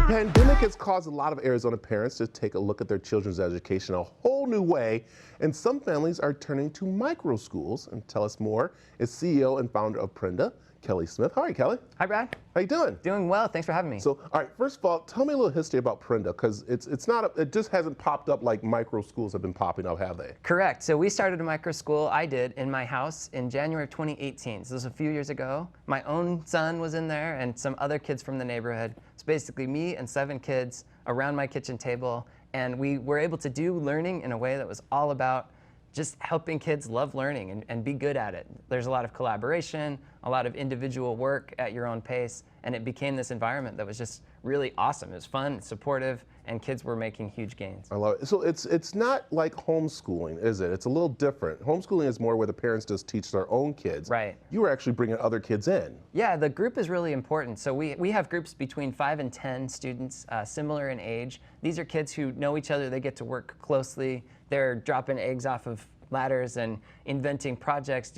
pandemic has caused a lot of Arizona parents to take a look at their children's education a whole new way, and some families are turning to microschools. And tell us more is CEO and founder of Prenda, Kelly Smith. Hi, Kelly. Hi, Brad. How you doing? Doing well. Thanks for having me. So, all right, first of all, tell me a little history about Prenda, because it just hasn't popped up like microschools have been popping up, have they? Correct. So we started a microschool, I did, in my house in January of 2018. So this was a few years ago. My own son was in there and some other kids from the neighborhood. It's basically me and 7 kids around my kitchen table, and we were able to do learning in a way that was all about just helping kids love learning and be good at it. There's a lot of collaboration, a lot of individual work at your own pace, and it became this environment that was just really awesome. It was fun, supportive, and kids were making huge gains. I love it. So it's not like homeschooling, is it? It's a little different. Homeschooling is more where the parents just teach their own kids. Right. You were actually bringing other kids in. Yeah, the group is really important. So we have groups between 5 and 10 students, similar in age. These are kids who know each other. They get to work closely. They're dropping eggs off of ladders and inventing projects,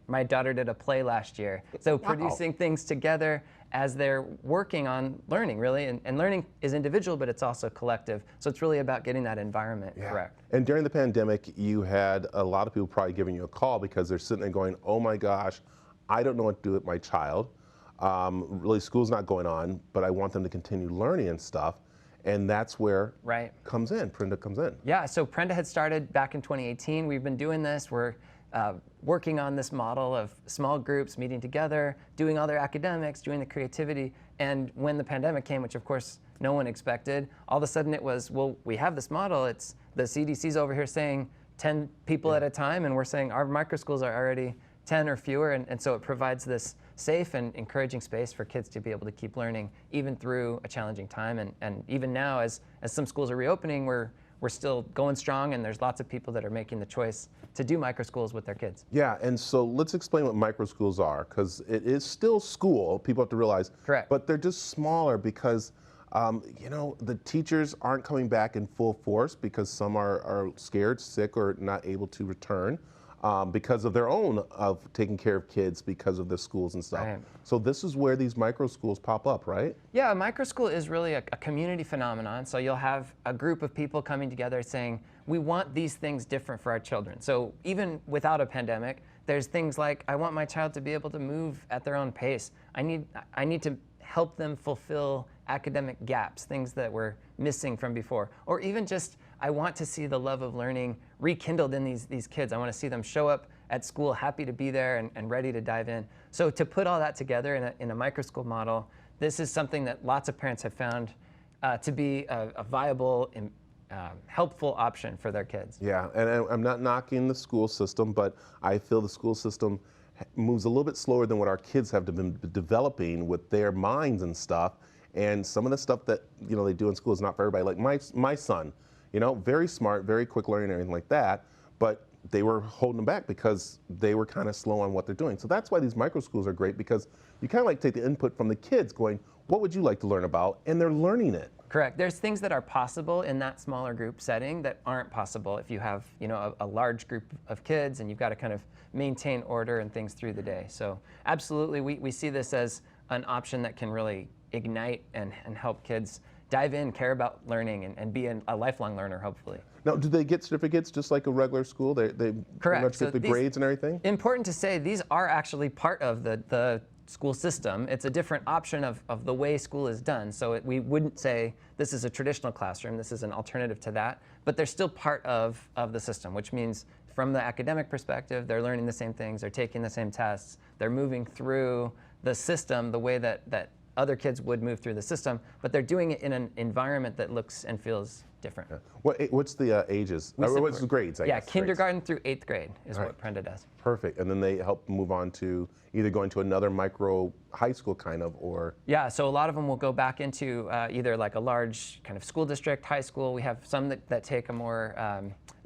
my daughter did a play last year. So producing things together as they're working on learning, really. And learning is individual, but it's also collective. So it's really about getting that environment correct. And during the pandemic, you had a lot of people probably giving you a call because they're sitting there going, oh my gosh, I don't know what to do with my child. Really, school's not going on, but I want them to continue learning and stuff. And that's where Prenda comes in. Yeah, so Prenda had started back in 2018. We've been doing this. We're working on this model of small groups meeting together, doing all their academics, doing the creativity. And when the pandemic came, which of course no one expected, all of a sudden it was, well, we have this model. It's the CDC's over here saying 10 people at a time, and we're saying our microschools are already 10 or fewer, and so it provides this safe and encouraging space for kids to be able to keep learning even through a challenging time. And even now, as some schools are reopening, we're still going strong, and there's lots of people that are making the choice to do microschools with their kids. Yeah, and so let's explain what microschools are, because it is still school, people have to realize. Correct. But they're just smaller because you know, the teachers aren't coming back in full force because some are scared, sick, or not able to return. Because of their own taking care of kids because of the schools and stuff. Right. So this is where these microschools pop up, right? Yeah, a microschool is really a community phenomenon. So you'll have a group of people coming together saying, we want these things different for our children. So even without a pandemic, there's things like, I want my child to be able to move at their own pace. I need to help them fulfill academic gaps, things that were missing from before. Or even just, I want to see the love of learning rekindled in these kids. I want to see them show up at school happy to be there and ready to dive in. So to put all that together in a microschool model, this is something that lots of parents have found to be a viable and helpful option for their kids. Yeah, and I'm not knocking the school system, but I feel the school system moves a little bit slower than what our kids have been developing with their minds and stuff. And some of the stuff that they do in school is not for everybody. Like my son, very smart, very quick learning and everything like that, but they were holding them back because they were kind of slow on what they're doing. So that's why these microschools are great, because you kind of like take the input from the kids going, what would you like to learn about? And they're learning it. Correct. There's things that are possible in that smaller group setting that aren't possible if you have, a large group of kids and you've got to kind of maintain order and things through the day. So absolutely, we see this as an option that can really ignite and help kids dive in, care about learning, and be a lifelong learner, hopefully. Now, do they get certificates just like a regular school? They Correct. pretty much get the grades and everything? Important to say, these are actually part of the school system. It's a different option of the way school is done. So we wouldn't say this is a traditional classroom, this is an alternative to that, but they're still part of the system, which means from the academic perspective, they're learning the same things, they're taking the same tests, they're moving through the system the way that other kids would move through the system, but they're doing it in an environment that looks and feels different. Yeah. What's the ages? What's the grades, I guess? Yeah, kindergarten through 8th grade is what Prenda does. Perfect. And then they help move on to either going to another micro high school kind of, or? Yeah, so a lot of them will go back into either like a large kind of school district, high school. We have some that take a more,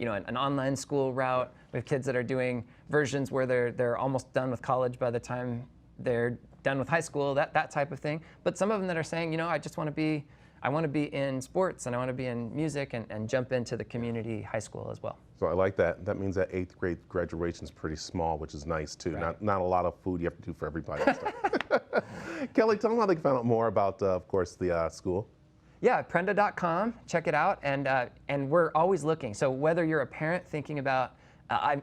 an online school route. We have kids that are doing versions where they're almost done with college by the time they're done with high school, that type of thing. But some of them that are saying, I just want to be, I want to be in sports and I want to be in music and jump into the community high school as well. So I like that. That means that 8th grade graduation is pretty small, which is nice too. Right. Not a lot of food you have to do for everybody. And stuff. Kelly, tell them how they can find out more about, of course, the school. Yeah, Prenda.com, check it out, and we're always looking. So whether you're a parent thinking about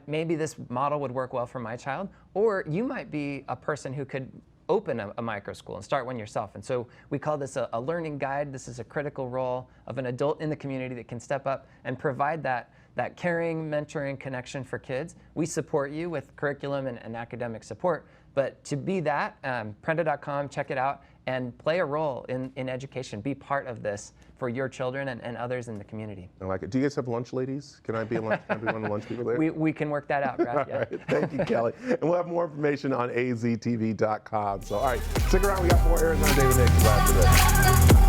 maybe this model would work well for my child, or you might be a person who could open a microschool and start one yourself. And so we call this a learning guide. This is a critical role of an adult in the community that can step up and provide that caring, mentoring connection for kids. We support you with curriculum and academic support, but to be that, Prenda.com, check it out, and play a role in education. Be part of this for your children and others in the community. I like it. Do you guys have lunch, ladies? Can I be one of the lunch people there? We can work that out, Brad. Yeah. All right, thank you, Kelly. And we'll have more information on aztv.com. So, all right, stick around. We got more Arizona Daily Next after this.